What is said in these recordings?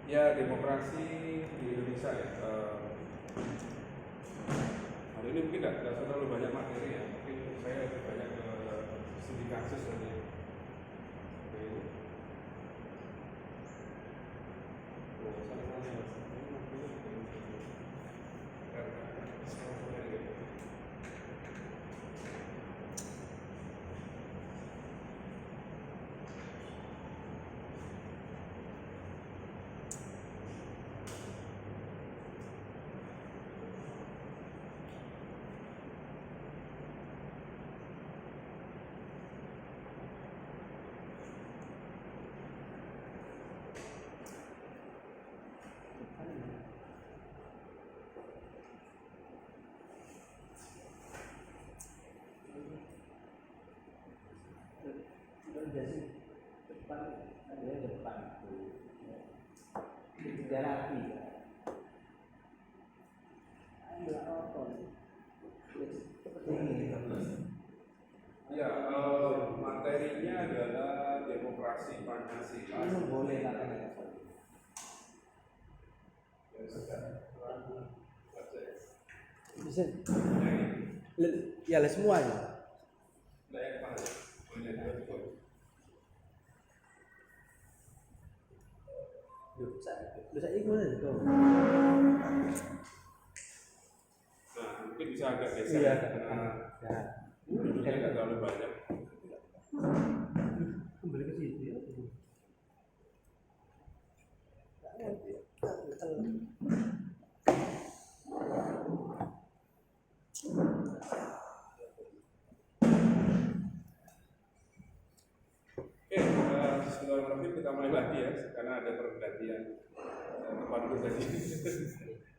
Ya, demokrasi di Indonesia ya. Hari ini mungkin tidak terlalu banyak materi ya. Mungkin saya lebih banyak ke studi kasus nanti. Oke. Oh, sama-sama, Mas. Ini materinya juga. Ya, materinya adalah demokrasi Pancasila. Boleh lah. Bisa. Ya lah semuanya. Bisa ikut itu. Nah, mungkin bisa agak geser Iya. karena Ya. duduknya nggak terlalu banyak. Kembali ke situ ya. Oke, bismillahirrahmanirrahim, kita mulai lagi ya, karena ada pergantian tempat duduk tadi.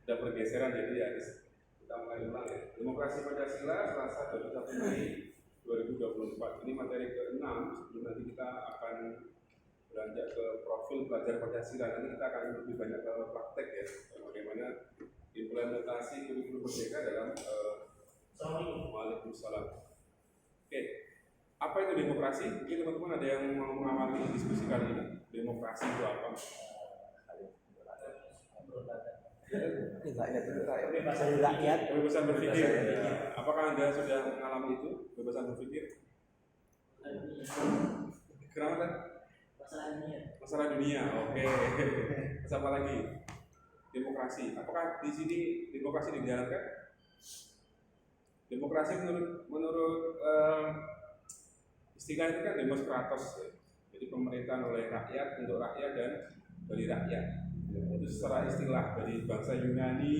Ada pergeseran, jadi ya kita mulai ulang ya. Demokrasi Pancasila, Selasa 21 Mei 2024. Ini materi ke-6. Sebelum nanti kita akan beranjak ke profil belajar Pancasila, nanti kita akan lebih banyak ke praktek ya, bagaimana implementasi kurikulum merdeka dalam Waalaikumsalam. Oke, apa itu demokrasi? Mungkin teman-teman ada yang mau mengawali diskusi kali ini. Demokrasi itu apa? Rakyat. Kebebasan berpikir. Apakah Anda sudah mengalami itu? Kebebasan berpikir? Kenapa kan? Masalah dunia. Oke. Terus apa lagi? Demokrasi. Apakah di sini demokrasi dijalankan? Demokrasi menurut istilah itu kan demos kratos ya. Jadi pemerintahan oleh rakyat untuk rakyat dan dari rakyat. Itu secara istilah dari bangsa Yunani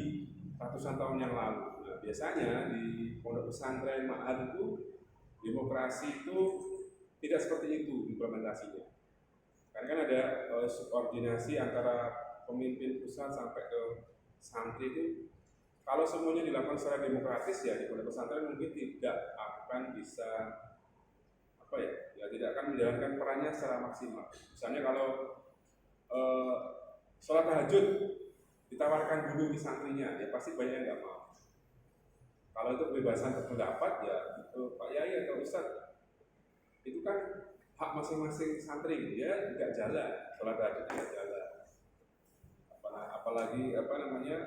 ratusan tahun yang lalu. Nah, biasanya di pondok pesantren Ma'had itu demokrasi itu tidak seperti itu implementasinya. Karena kan ada subordinasi antara pemimpin pusat sampai ke santri itu. Kalau semuanya dilakukan secara demokratis ya di pondok pesantren mungkin tidak akan bisa tidak akan menjalankan perannya secara maksimal. Misalnya kalau sholat tahajud ditawarkan dulu di santrinya, ya pasti banyak yang nggak mau. Kalau itu kebebasan berpendapat ya itu Pak Yai atau Ustadz itu kan hak masing-masing santri, ya tidak jalan sholat tahajud tidak jalan. Apalagi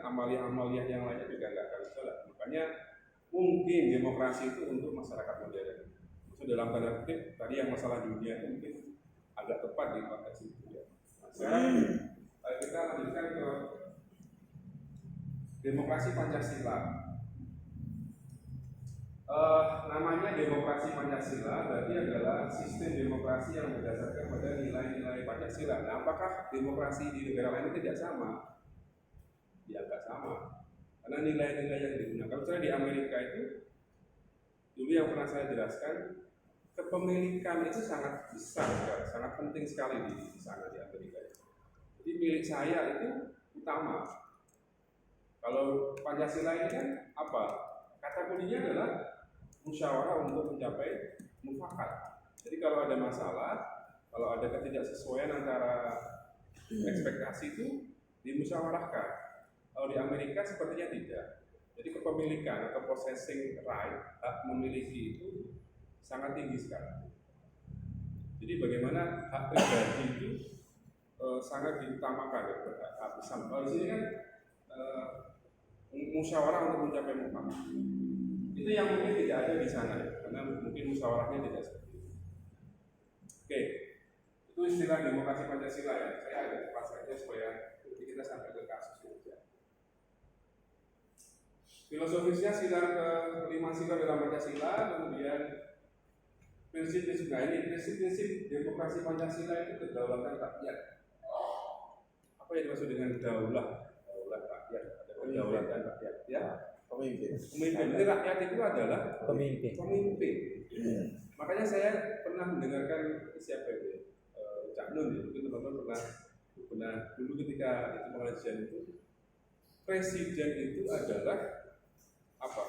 amalia-amalia yang lainnya juga nggak akan jalan. Makanya mungkin demokrasi itu untuk masyarakat modern. Maksud dalam tanda kutip tadi yang masalah dunia itu mungkin agak tepat di konteks itu ya. Nah, sekarang kita lanjutkan ke demokrasi Pancasila. Namanya demokrasi Pancasila berarti adalah sistem demokrasi yang berdasarkan pada nilai-nilai Pancasila. Nah, apakah demokrasi di negara lain tidak sama? Ya nggak sama. Karena nilai-nilai yang digunakan, misalnya di Amerika itu dulu yang pernah saya jelaskan, kepemilikan itu sangat besar, sangat penting sekali di sana di Amerika. Jadi milik saya itu utama. Kalau Pancasila ini kan apa? Kata kuncinya adalah musyawarah untuk mencapai mufakat. Jadi kalau ada masalah, kalau ada ketidaksesuaian antara ekspektasi itu dimusyawarahkan. Kalau di Amerika sepertinya tidak. Jadi kepemilikan atau possessing right, hak memiliki itu sangat tinggi sekali. Jadi bagaimana hak pribadi itu sangat diutamakan ya, kalau di sini kan musyawarah untuk mencapai mufakat. Itu yang mungkin tidak ada di sana ya, karena mungkin musyawarahnya tidak seperti itu. Oke, itu istilah demokrasi Pancasila ya. Saya agak cepat saja supaya nanti kita sampai ke kasus saja. Filosofisnya sila kelima sila dalam Pancasila, kemudian prinsip-prinsip. Nah ini prinsip-prinsip demokrasi Pancasila itu kedaulatan rakyat. Apa yang dimaksud dengan daulat rakyat? Ada kedaulatan rakyat ya. Pemimpin. Jadi rakyat itu adalah pemimpin. Makanya saya pernah mendengarkan siapa itu, Cak Nun ya. Mungkin teman-teman pernah dulu ketika itu pengajian itu, presiden itu adalah apa?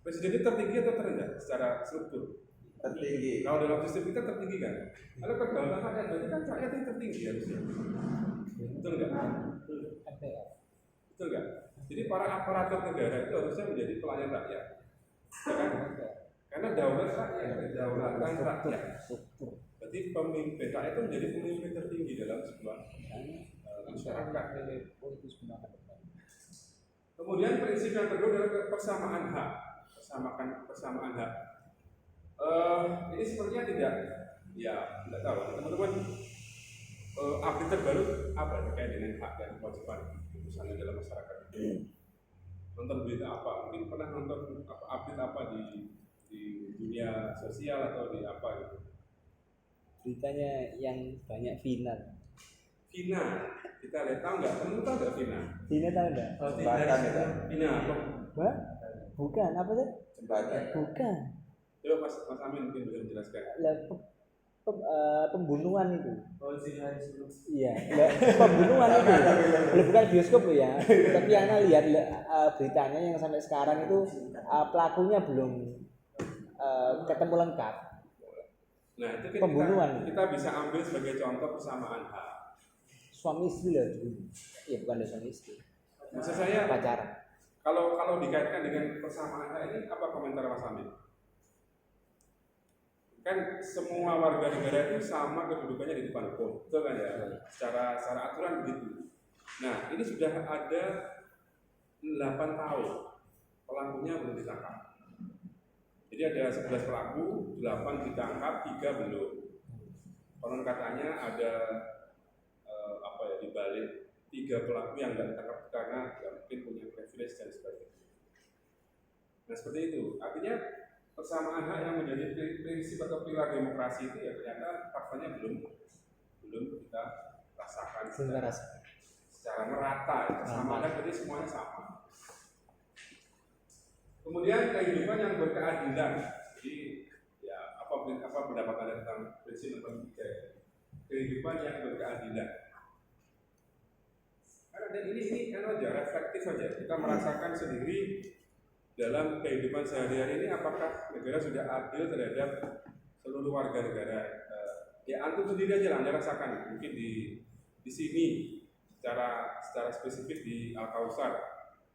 Presiden itu tertinggi atau terendah secara struktur? Tertinggi. Kalau dalam sistem kita tertinggi kan? Kalau kedaulatan rakyat berarti kan rakyat yang tertinggi harusnya. Betul nggak? Betul nggak? Jadi para aparatur negara itu harusnya menjadi pelayan rakyat, ya kan? Karena daulat rakyat, kedaulatan rakyat. Berarti pemimpin rakyat itu menjadi pemimpin tertinggi dalam sebuah masyarakat. Kemudian prinsip yang kedua adalah persamaan hak. Persamaan hak. Ini sepertinya tidak tahu. Teman-teman, update terbaru apa terkait dengan hak dan kewajiban misalnya dalam masyarakat? Nonton berita apa? Mungkin pernah nonton update apa di dunia sosial atau di apa gitu? Beritanya yang banyak Vina, kita lihat, tahu nggak? Kamu tahu nggak Vina? Vina tahu nggak? Vina apa? Bukan, apa sih? Jembatan. Bukan. Coba Mas Amin mungkin bisa menjelaskan. Pembunuhan itu. Iya, pembunuhan itu. Bukan bioskop loh ya. Tapi Ana lihat beritanya yang sampai sekarang itu pelakunya belum ketemu lengkap. Nah, itu pembunuhan. Kita bisa ambil sebagai contoh persamaan hak. Suami istri loh. Iya, bukan suami istri. Maksud saya pacaran. Kalau dikaitkan dengan persamaan hak ini apa komentar Mas Amin? Kan semua warga negara itu sama kedudukannya di depan hukum, betul kan ya? Secara aturan begitu. Nah, ini sudah ada 8 tahun pelakunya belum ditangkap. Jadi ada 11 pelaku, 8 ditangkap, 3 belum. Konon katanya ada di balik 3 pelaku yang tidak ditangkap karena mungkin punya privilege dan sebagainya. Nah, seperti itu. Artinya persamaan hak yang menjadi prinsip atau pilar demokrasi itu ya ternyata faktanya belum kita rasakan secara merata. Persamaan hak jadi semuanya sama. Kemudian kehidupan yang berkeadilan. Jadi ya apa pendapat Anda tentang prinsip nomor 3? Kehidupan yang berkeadilan. Karena ini kan aja reflektif saja. Kita merasakan sendiri dalam kehidupan sehari-hari ini apakah negara sudah adil terhadap seluruh warga negara. Ya antum sendiri aja lah Anda rasakan. Mungkin di sini secara spesifik di Al-Kausar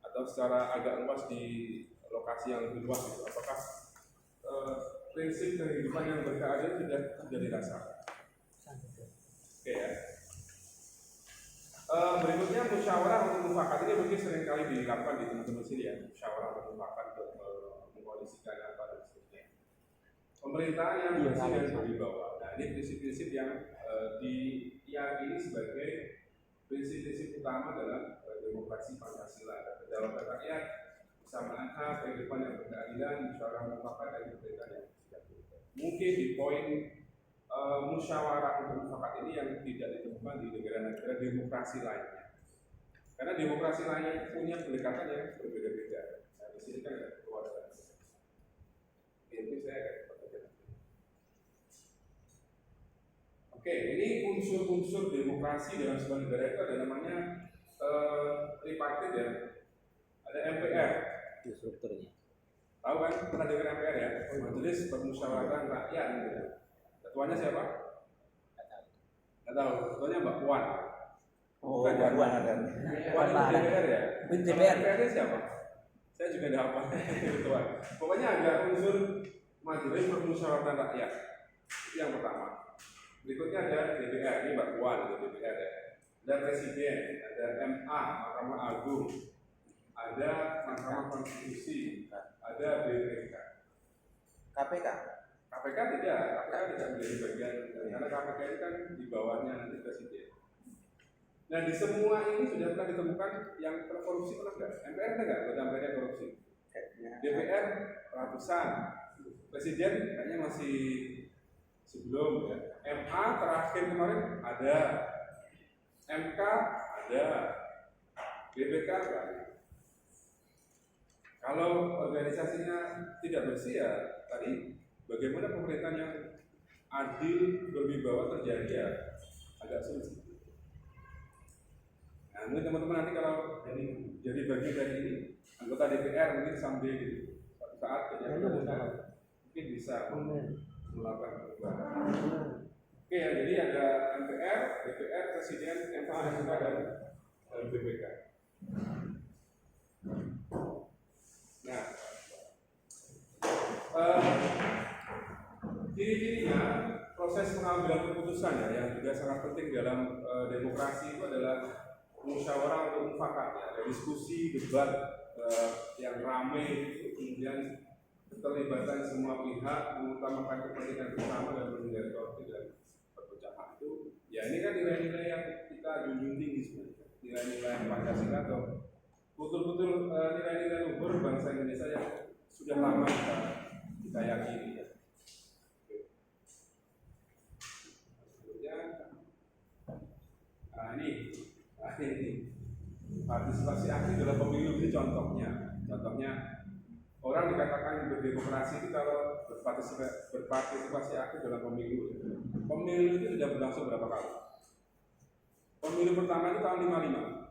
atau secara agak luas di lokasi yang lebih luas itu. Apakah prinsip kehidupan yang berkeadilan sudah dirasakan? Oke ya. Berikutnya musyawarah untuk mufakat ini mungkin sering kali dilakukan di teman-teman sini ya, musyawarah untuk mufakat untuk mengkondisikan apa dan sebagainya. Pemerintah yang bersih dan berwibawa. Nah ini prinsip-prinsip yang diyakini sebagai prinsip-prinsip utama dalam demokrasi Pancasila. Kedaulatan rakyat, persamaan hak, kehidupan yang berkeadilan, musyawarah mufakat dan pemerintah yang bersih. Mungkin di poin musyawarah untuk mufakat ini yang tidak ditemukan di negara-negara demokrasi lainnya. Karena demokrasi lainnya punya pendekatan yang berbeda-beda. Nah, di sini kan ada keluarga. Ini saya akan perhatikan. Oke, ini unsur-unsur demokrasi dalam sebuah negara itu ada namanya tripartit ya. Ada MPR. Itu strukturnya. Tahu kan? Pernah dengar MPR ya? Majelis Permusyawaratan Rakyat gitu. Ketuanya siapa? Nggak tahu. Ketuanya Mbak Puan. Bukan ya? Puan itu DPR ya? DPR. DPR siapa? Saya juga tidak hafal ketua. Pokoknya ada unsur Majelis Permusyawaratan Rakyat. Itu yang pertama. Berikutnya ada DPR, ini Mbak Puan, itu DPR ya. Ada Presiden, ada MA, Mahkamah Agung, ada Mahkamah Konstitusi, ada BPK. KPK. KPK tidak menjadi bagian karena KPK ini kan di bawahnya nanti Presiden. Nah di semua ini sudah pernah ditemukan yang korupsi pernah nggak? MPR ada nggak? Lembaga korupsi. DPR ratusan, Presiden kayaknya masih sebelum ya. MA terakhir kemarin ada, MK ada, BPK ada. Kalau organisasinya tidak bersih ya tadi bagaimana pemerintahan yang adil berwibawa terjadi ya agak sulit. Nah, mungkin teman-teman nanti kalau jadi bagian dari ini anggota DPR mungkin sampai di suatu saat mungkin bisa melakukan perubahan. Oke ya, jadi ada MPR, DPR, Presiden, MA, MK dan BPK. Nah, ciri-cirinya proses pengambilan keputusan ya, yang juga sangat penting dalam demokrasi itu adalah musyawarah untuk mufakat ya, ada diskusi, debat yang ramai itu, kemudian keterlibatan semua pihak mengutamakan kepentingan bersama dan menghindari konflik dan perpecahan itu. Ya ini kan nilai-nilai yang kita junjung tinggi sebenarnya, nilai-nilai Pancasila atau betul-betul nilai-nilai luhur bangsa Indonesia yang sudah lama kita yakini ya. Nah ini partisipasi aktif dalam pemilu ini contohnya orang dikatakan berdemokrasi itu kalau berpartisipasi aktif dalam pemilu. Pemilu itu sudah berlangsung berapa kali? Pemilu pertama itu tahun 55.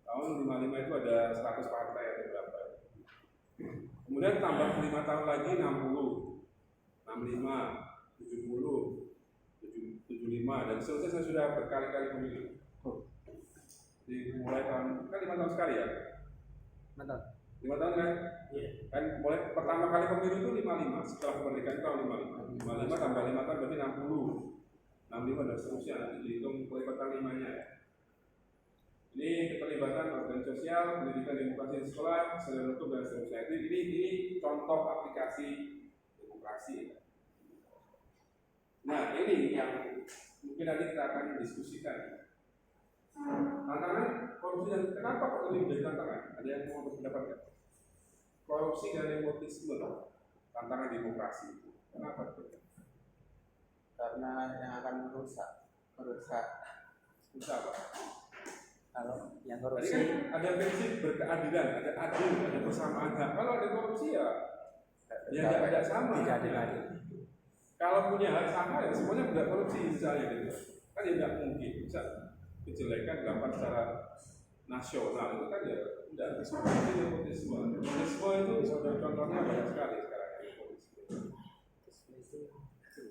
Tahun 55 itu ada 100 partai atau berapa? Kemudian tambah 5 tahun lagi 60, 65, 70, 75 dan seterusnya. Saya sudah berkali-kali pemilu. Jadi mulai tahun kan 5 tahun sekali ya? 5 tahun kan? Iya. Kan mulai pertama kali pemilu itu 55, setelah kemerdekaan tahun 55. 55 tambah 5 tahun berarti 60. 65 dan seterusnya nanti dihitung kelibatan 5-nya ya. Ini keterlibatan organisasi sosial, pendidikan demokrasi di sekolah, kesadaran hukum dan seterusnya. Ini contoh aplikasi demokrasi ya. Nah ini yang mungkin nanti kita akan diskusikan. Tantangan korupsi dan kenapa kok ini menjadi tantangan? Ada yang mau berpendapat nggak? Korupsi dan nepotisme, tantangan demokrasi. Kenapa? Karena yang akan merusak apa? Kalau yang Tadi korupsi kan ada prinsip berkeadilan, ada adil, ada persamaan hak. Kalau ada korupsi ya tidak sama. tidak adil. Kalau punya hak sama ya semuanya tidak korupsi misalnya gitu. Kan ya tidak mungkin bisa kejelekan dilakukan secara nasional itu kan ya tidak seperti nepotisme. Nepotisme itu contohnya banyak sekali sekarang.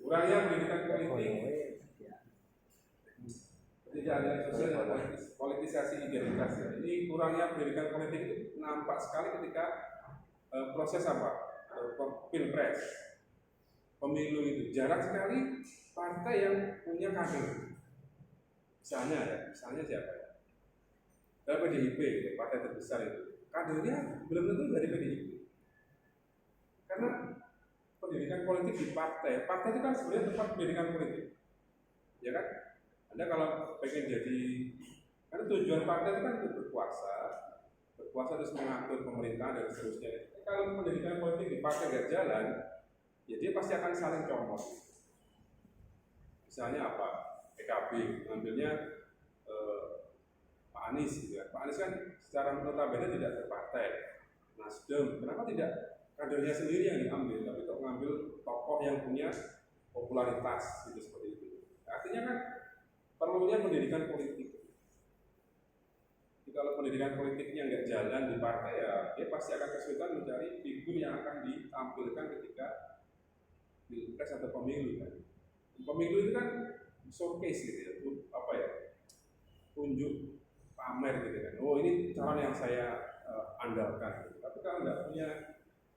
Kurangnya pendidikan politik, tidak ada sosial dan politisasi identitas. Ini kurangnya pendidikan politik itu nampak sekali ketika proses pilpres, pemilu itu jarang sekali partai yang punya kader. Misalnya siapa ya? Dari PDIP, partai terbesar itu, kadernya belum tentu dari PDIP. Karena pendidikan politik di partai itu kan sebenarnya tempat pendidikan politik, ya kan? Anda kalau pengen jadi, karena tujuan partai itu kan untuk berkuasa terus mengatur pemerintahan dan seterusnya. Kalau pendidikan politik di partai nggak jalan, ya dia pasti akan saling comot. Misalnya apa? PKB mengambilnya Pak Anies, gitu ya. Pak Anies kan secara notabene tidak berpartai. Nasdem, kenapa tidak kadernya sendiri yang diambil, tapi kok mengambil tokoh yang punya popularitas, gitu seperti itu. Artinya kan perlunya pendidikan politik. Jadi kalau pendidikan politiknya nggak jalan di partai ya, dia pasti akan kesulitan mencari figur yang akan ditampilkan ketika pilpres atau pemilu kan. Pemilu itu kan showcase gitu ya, apa ya, tunjuk pamer gitu kan. Oh ini calon yang saya andalkan. Gitu. Tapi kalau nggak punya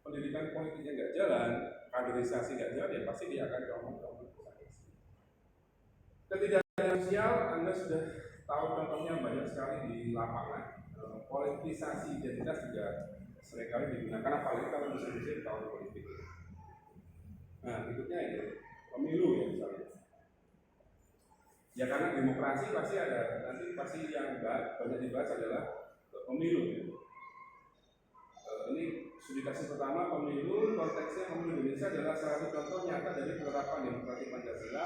pendidikan politiknya nggak jalan, kaderisasi nggak jalan, ya pasti dia akan comot. Sosial, Anda sudah tahu contohnya banyak sekali di lapangan. Politisasi identitas juga seringkali digunakan, apalagi kalau musim-musim tahun politik. Nah, berikutnya itu pemilu ya misalnya. Ya karena demokrasi pasti ada, nanti pasti yang banyak dibahas adalah pemilu. Ya. Ini studi pertama, pemilu, konteksnya pemilu Indonesia adalah salah satu contoh nyata dari penerapan demokrasi Pancasila.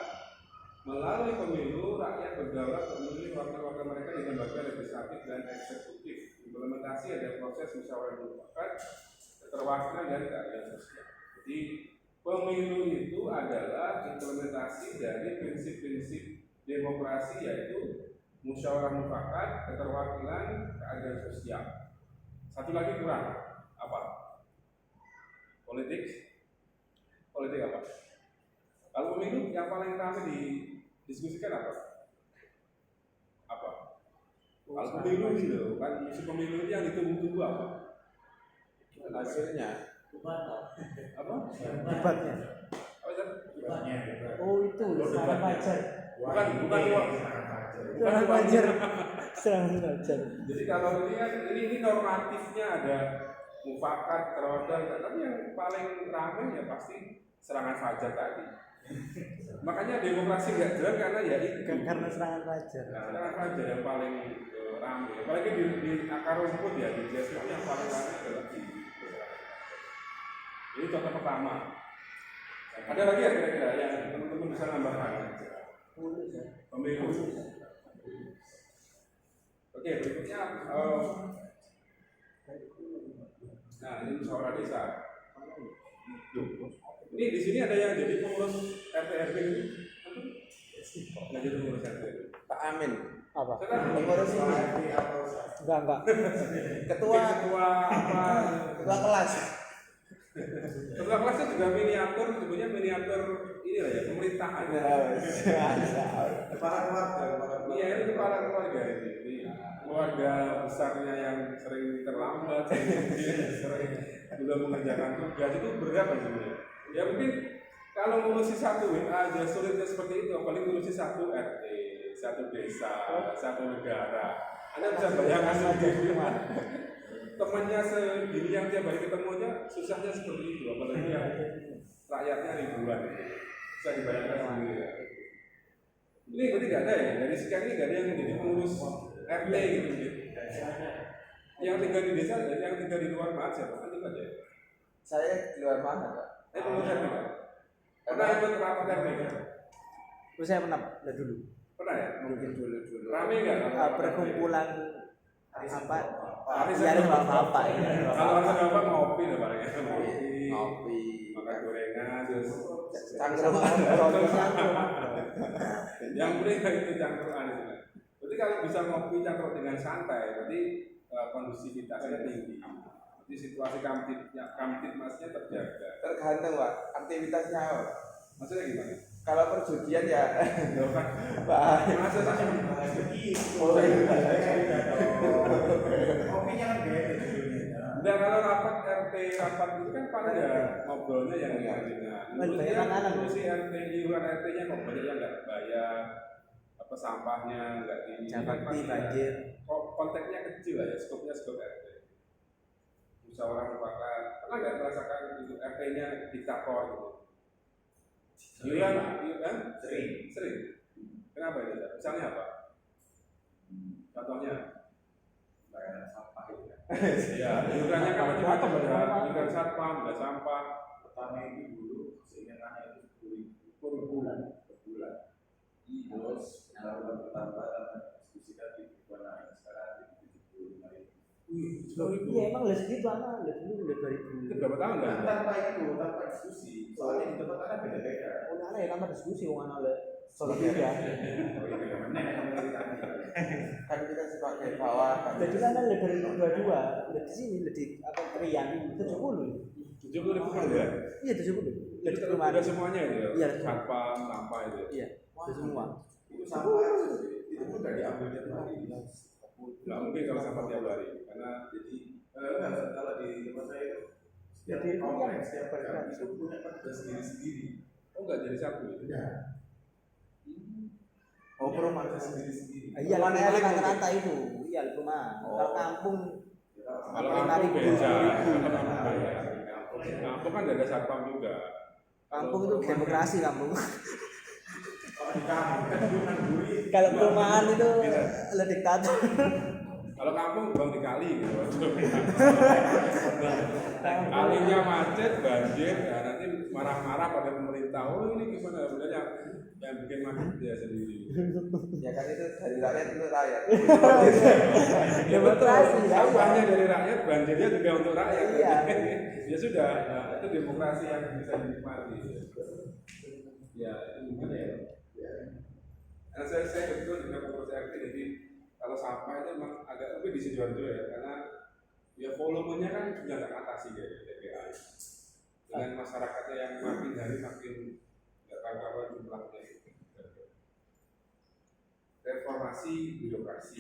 Melalui pemilu, rakyat berdaulat memilih wakil-wakil mereka di lembaga legislatif dan eksekutif. Implementasi ada proses musyawarah mufakat, keterwakilan dan keadilan sosial. Jadi pemilu itu adalah implementasi dari prinsip-prinsip demokrasi, yaitu musyawarah mufakat, keterwakilan, keadilan sosial. Satu lagi kurang, apa? Politik apa? Kalau pemilu yang paling ramai didiskusikan apa? Kalau pemilu gitu, kan musim pemilu ini yang ditunggu-tunggu apa? Hasilnya Apa? Debatnya. Apa itu? Oh itu serangan fajar. Bukan Serangan fajar. Serangan fajar. Jadi kalau ini kan ini normatifnya ada mufakat, keterwakilan, tapi yang paling ramai ya pasti serangan fajar tadi. Makanya demokrasi nggak jalan karena ya itu. Karena serangan fajar. Serangan fajar yang paling ramai. Apalagi di akar rumput ya, di desa yang paling ramai adalah di. Ini contoh pertama. Ada lagi ya kira-kira yang teman-teman bisa nambahkan? Pemilu. Oke, berikutnya. Nah, ini musyawarah desa. Ini di sini ada yang jadi pengurus RT RW ini. Nggak jadi pengurus RT. Pak Amin. Apa? Pengurus ini. Enggak. Ketua apa? ketua kelas. Ketua kelasnya juga miniatur, sebenarnya miniatur ini lah ya, pemerintahan. Kepala keluarga. Iya, ini kepala keluarga ini. Keluarga besarnya yang sering terlambat, sering belum mengerjakan tugas, itu berat sebenarnya. Ya mungkin kalau ngurusi satu aja sulitnya seperti itu, apalagi ngurusi satu RT, satu desa, satu negara. Anda bisa bayangkan sendiri temannya segini yang tiap hari ketemu aja susahnya seperti itu, apalagi yang rakyatnya ribuan. Bisa dibayangkan sendiri ya. Ini berarti nggak ada ya, dari sekian ini nggak ada yang menjadi pengurus RT gitu. Yang tinggal di desa, yang tinggal di luar mana siapa? Kan itu aja. Saya di luar mana, Pak? Pengurus RT kan? Pernah ikut rapat RT kan? Terus saya pernah dulu. Pernah ya? Mungkin dulu. Rame nggak? Perkumpulan apa? Hari Nyari bapak ya. Kalau ada bapak ngopi lah paling ya. Ngopi, Makan gorengan, terus cangkruk. yang penting itu cangkruan itu. Berarti kalau bisa ngopi cangkruk dengan santai, berarti kondusivitasnya tinggi. Jadi situasi kamtipmasnya terjaga. Tergantung, Pak. Aktivitasnya apa? Maksudnya gimana? Kalau perjudian ya, Pak, Nah, kalau rapat RT rapat itu kan paling ya ngobrolnya yang ringan. Si RT iuran RT-nya kok banyak yang nggak bayar, apa sampahnya nggak di. Jakti banjir. Konteksnya kecil lah ya, skopnya skop RT. Musyawarah mufakat, pernah nggak merasakan itu RT-nya diktator gitu? Iuran, sering. Kenapa itu? Misalnya apa? Contohnya? Bayar sampah itu ya. Iya, iurannya kan macam-macam ada. Iuran satpam, ada sampah. Pertama itu dulu seingatannya itu 10.000 per bulan. Terus kalau bertambah diskusikan di bulan sekarang jadi 75.000. Iya emang les gitu anak les dulu les 2000. Itu berapa tahun kan? tanpa diskusi. Soalnya di tempat anak beda-beda. Oh anak ya tanpa diskusi wong anak les. Soalnya ya. Kan kita sebagai bawah. Jadi kan les 2022 les di sini les di apa Rian 70. 70.000 per bulan. Iya 70. Les Itu kemarin. udah semuanya itu ya. Iya. Satpam, sampah itu. Iya. Itu semua. Itu sama aja. Itu pun dari ambil tiap hari. Nggak mungkin kalau sampah tiap hari, karena jadi kalau di tempat saya itu Jadi itu kompleks yang setiap hari itu punya petugas sendiri-sendiri. oh nggak jadi satu. Ya. Oh Oh, perumahan sendiri. Iya, Perumahan elit rata-rata itu. Iya, perumahan. Kalau kampung Kalau 5.000, kampung beda, 10.000. kampung kan ada satpam juga. Kampung itu demokrasi kampung. Kalau di kampung kan bukan duit. Kalau perumahan itu ada diktator. Kalau kampung buang di kali gitu. Kalinya macet, banjir, ya nanti marah-marah pada pemerintah. Oh ini gimana? Sebenarnya yang bikin macet dia sendiri. Ya kan itu dari rakyat untuk rakyat. Demokrasi, ya. Sampahnya dari rakyat, banjirnya juga untuk rakyat. Iya. Ya sudah, nah, itu demokrasi yang bisa dinikmati. Ya, itu mungkin ya. Karena saya betul dengan pengurus RT, jadi kalau sampah itu memang agak lebih di Sidoarjo ya, karena ya volumenya kan sudah nggak atasi dari TPA. Dengan masyarakatnya yang makin hari makin nggak karuan jumlahnya. Reformasi birokrasi.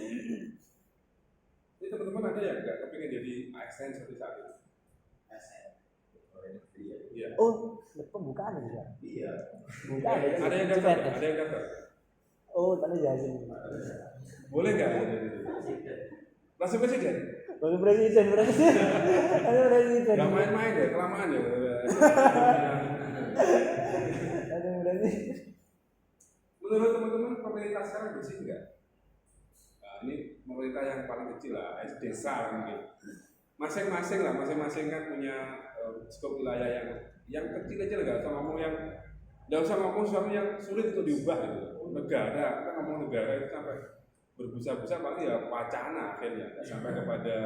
Ini teman-teman ada yang nggak kepingin jadi ASN seperti saat ini? Iya. Oh, pembukaan juga. Iya. Bukan. Ada yang daftar? Ada yang daftar? Oh, tadi jelasin. Boleh nggak? Langsung presiden? Baru presiden. Ada presiden. Gak main-main ya, kelamaan ya. Ada presiden. Menurut teman-teman pemerintah sekarang bersih nggak? Nah, ini pemerintah yang paling kecil lah, desa mungkin. Masing-masing kan punya skop wilayah yang kecil-kecil, nggak usah ngomong sesuatu yang sulit untuk diubah gitu. Negara, kita ngomong negara itu sampai berbusa-busa paling ya wacana akhirnya, nggak sampai kepada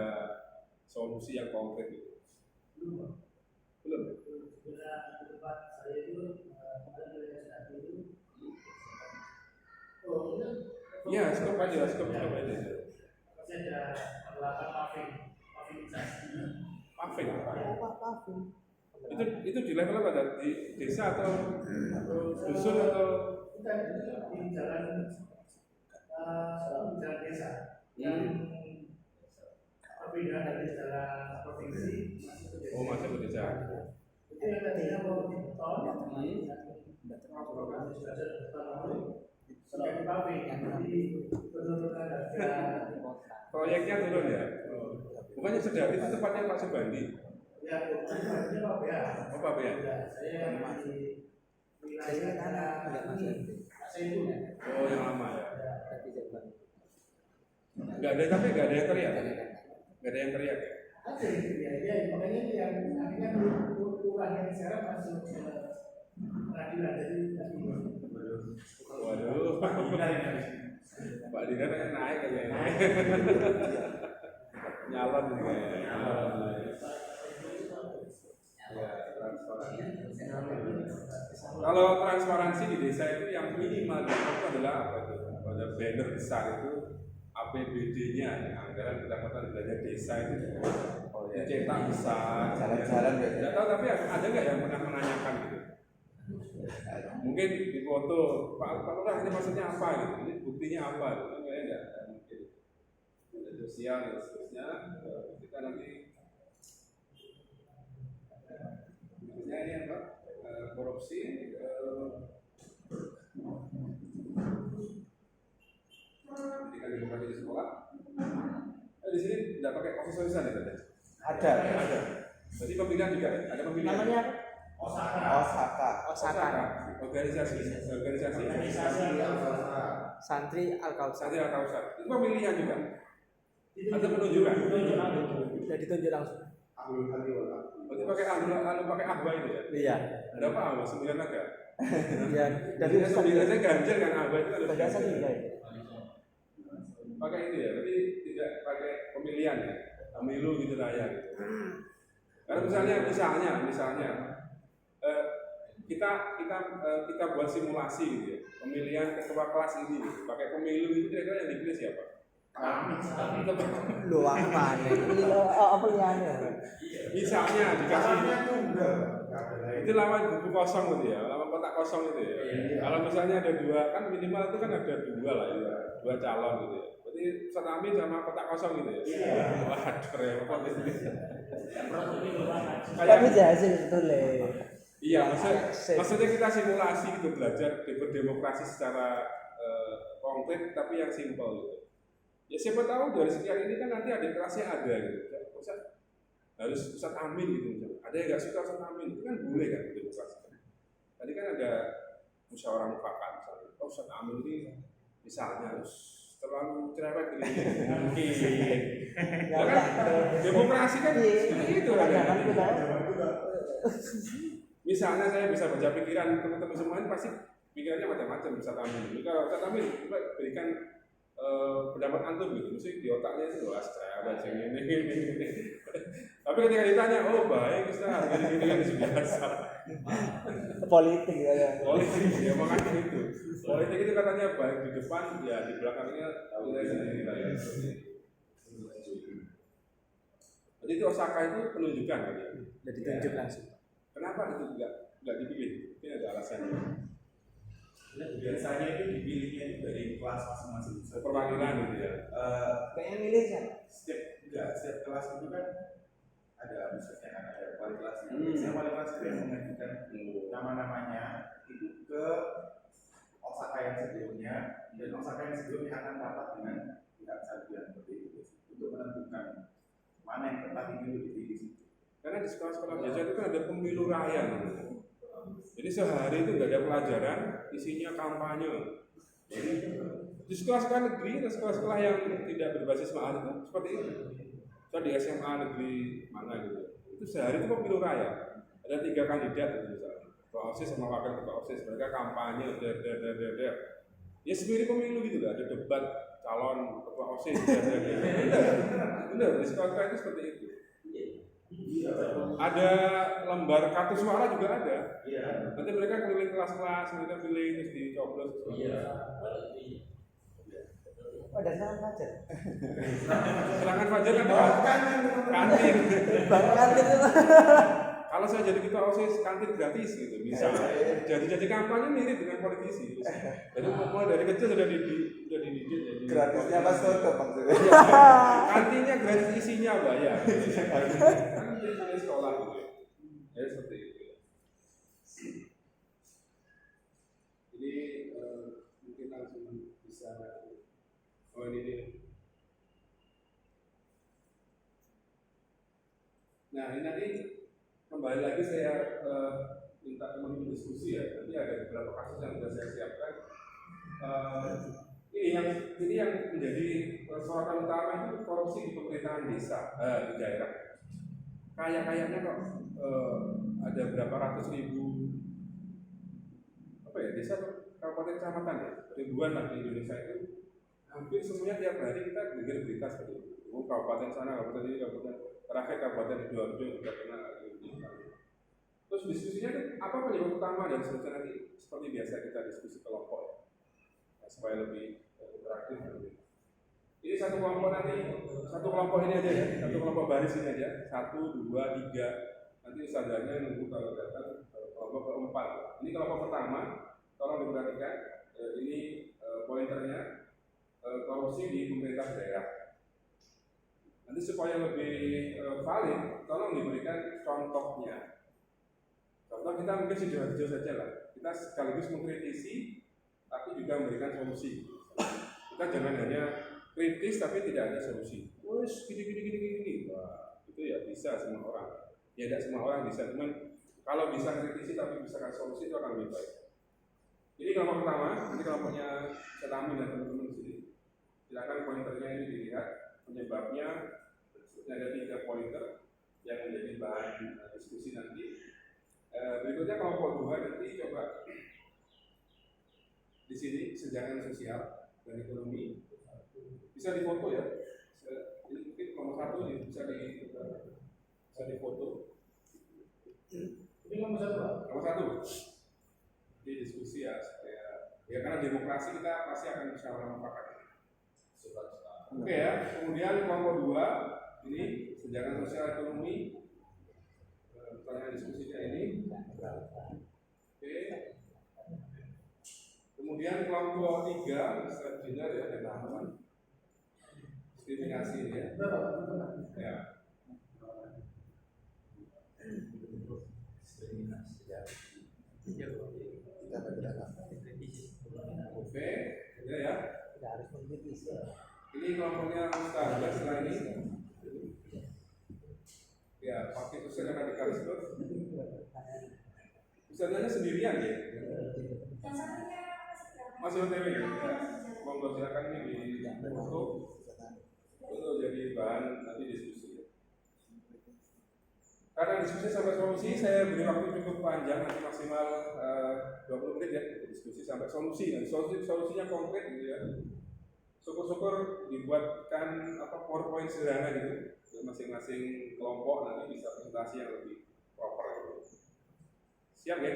solusi yang konkret gitu. Belum. Iya, skop aja. Paving. Itu di level apa? Di desa atau dusun atau di jalan desa yang perbedaan dari jalan provinsi masih ke desa. itu yang tadinya mau dibeton sudah dipaving, jadi betul-betul ada Proyeknya turun ya. Bukannya sedang itu tempatnya Pak Subandi. ya ini Pak Bea. Oh Pak Bea. Saya di wilayah ini Oh yang lama ya. Nggak ada tapi nggak ada yang teriak. Nggak ada yang teriak. ada ya makanya ini yang akhirnya kurang yang sekarang masuk pengadilan jadi Waduh. Pak Dina naik kayaknya. Nyalon juga ya. Kalau transparansi di desa itu yang minimal itu adalah apa itu? Pada banner besar itu APBD-nya, anggaran pendapatan belanja desa itu dicetak besar. Jalan-jalan ya. Tidak tahu tapi ada nggak yang pernah menanyakan gitu? Mungkin di foto Pak Lurah ini maksudnya apa gitu? Ini buktinya apa? Gitu. Kayaknya nggak mungkin. Ada sosial dan seterusnya. Kita nanti ini apa? Korupsi. Pendidikan demokrasi di sekolah. Di sini tidak pakai office-officean ya tadi? Ada. Jadi pemilihan juga ada pemilihan. Namanya Osaka. Organisasi. Santri Al-Kausar. Santri Al-Kausar. Itu pemilihan juga. Ada penunjukan. Sudah ditunjuk langsung. Berarti pakai pakai ahwa itu ya? Iya. Ada apa ahwa? 9 naga. Iya. Dari Biasanya ganjil kan ahwa itu ada. biasa juga. Pakai itu ya, tapi tidak pakai pemilihan ya. Pemilu gitu lah ya. Gitu. Karena misalnya kita buat simulasi gitu ya. Pemilihan ketua kelas ini pakai pemilu itu kira-kira yang dipilih siapa? Loh, apa nih? Apa liane? Misalnya dikasih itu lawan buku kosong gitu ya, lawan kotak kosong gitu ya. Kalau misalnya ada dua, kan minimal itu kan ada dua lah ya, dua calon gitu ya. Berarti Sanami sama kotak kosong gitu ya. Waduh, repot itu. Tapi jelasin betul Iya, maksudnya kita simulasi gitu belajar berdemokrasi secara konkret tapi yang simpel gitu. Ya siapa tahu dari sekian ini kan nanti ada kelasnya ada gitu. Ustaz harus Ustaz Amin gitu misalnya. Ada yang nggak suka Ustaz Amin itu kan boleh kan demokrasi. Tadi kan ada musyawarah mufakat misalnya. Oh Ustaz Amin ini misalnya harus terlalu cerewet gitu. Ya kan demokrasi kan seperti itu kan. Misalnya saya bisa baca pikiran teman-teman semua ini pasti pikirannya macam-macam Ustaz Amin. Jadi kalau Ustaz Amin coba berikan pendapat antum gitu, mesti di otaknya itu wah cerewet ini. Tapi ketika ditanya, oh baik Ustaz, ini kan biasa. Politik ya. Politik ya makanya itu. Politik itu katanya baik di depan, ya di belakangnya nilai sendiri lah ya. Jadi itu Osaka itu penunjukan gitu. Jadi tunjuk langsung. Kenapa itu nggak dipilih? Ini ada alasannya. Biasanya itu dipilihnya itu dari kelas masing-masing. Perwakilan gitu ya. Pengen milih siapa? Setiap kelas itu kan ada misalnya kan ada wali kelas. Biasanya wali kelas itu yang mengajukan nama-namanya itu ke Osaka yang sebelumnya, dan Osaka yang sebelumnya akan rapat dengan pihak sajian seperti itu untuk menentukan mana yang tepat ini untuk dipilih. Karena di sekolah-sekolah biasa itu kan ada pemilu raya namanya. Jadi sehari itu nggak ada pelajaran, isinya kampanye. Di sekolah-sekolah negeri atau sekolah-sekolah yang tidak berbasis ma'had itu seperti itu. So di SMA negeri mana gitu, itu sehari itu pemilu raya. Ada 3 kandidat gitu misalnya, ketua OSIS sama wakil ketua OSIS, mereka kampanye, ya seperti pemilu gitu lah, ada debat calon ketua OSIS, bener, di sekolah-sekolah itu seperti itu. Ada lembar kartu suara juga ada. Iya. Nanti mereka keliling kelas-kelas, mereka pilih terus dicoblos. Iya. Ada serangan fajar. Serangan fajar kan kantin. Kantin itu. Kalau saya jadi ketua OSIS kantin gratis gitu, bisa. Jadi kampanye mirip dengan politisi. Jadi mulai dari kecil sudah dididik jadi. Gratisnya pas tutup maksudnya. Kantinnya gratis, isinya bayar. Kan jadi sekolah gitu. Ya seperti itu. Jadi mungkin langsung bisa. Oh ini. Nah ini nanti kembali lagi saya minta teman-teman diskusi ya. Nanti ada beberapa kasus yang sudah saya siapkan. Ini yang menjadi sorotan utama itu korupsi di pemerintahan desa di daerah. Kayaknya kok ada berapa ratus ribu desa kabupaten kecamatan ya, ribuan lah di Indonesia itu. Hampir semuanya tiap hari kita dengar berita seperti itu. Kabupaten sana, kabupaten ini, kabupaten terakhir kabupaten Sidoarjo juga kena. Terus diskusinya apa penyebab utama dan seterusnya nanti seperti biasa kita diskusi kelompok ya, supaya lebih interaktif. Ini satu kelompok nanti, satu kelompok ini aja ya, satu kelompok baris ini aja, 1, 2, 3. Nanti ustadzanya nunggu kalau datang kelompok keempat. Ini kelompok pertama, tolong diperhatikan. Ini pointernya. Korupsi di pemerintah daerah. Nanti supaya lebih valid, tolong diberikan contohnya. Contoh kita mungkin sederhana saja lah. Kita sekaligus mengkritisi, tapi juga memberikan solusi. Kita jangan hanya kritis tapi tidak ada solusi. Wes gini. Wah, itu ya bisa semua orang. Ya tidak semua orang bisa, cuman kalau bisa kritisi tapi bisa kasih solusi itu akan lebih baik. Ini kelompok pertama, nanti kelompoknya Setamin dan teman-teman di sini. Silakan pointernya ini dilihat penyebabnya. Ada 3 pointer yang menjadi bahan diskusi nanti. Berikutnya kelompok 2 nanti coba di sini senjangan sosial dan ekonomi bisa difoto ya. Ini mungkin nomor 1 bisa difoto. Ini nomor 1. Nomor 1 di diskusi ya supaya ya karena demokrasi kita pasti akan musyawarah mufakat. Oke ya, kemudian kelompok 2 ini senjangan sosial ekonomi. Pertanyaan diskusinya ini. Oke. Kemudian kelompok 3 bisa dilihat ya teman-teman. Diskriminasi ini ya. Ya. Oke. ya. Tidak harus mengkritisi. Ini kelompoknya Ustaz setelah ini. Ya, pakai Ustaz radikalisme. Ustaznya sendirian ya. Masih OTW ya. Monggo silakan ini di foto untuk jadi bahan nanti diskusi. Karena diskusi sampai solusi, saya beri waktu cukup panjang, nanti maksimal 20 menit ya untuk diskusi sampai solusi. Dan solusinya konkret gitu ya. Syukur-syukur dibuatkan PowerPoint sederhana gitu, masing-masing kelompok nanti bisa presentasi yang lebih proper. Gitu. Siap ya?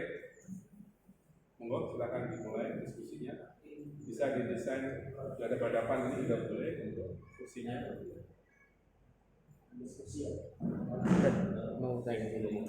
Monggo silakan dimulai diskusinya. Bisa didesain ada hadapan ini juga boleh untuk diskusinya. Mau tanya dulu.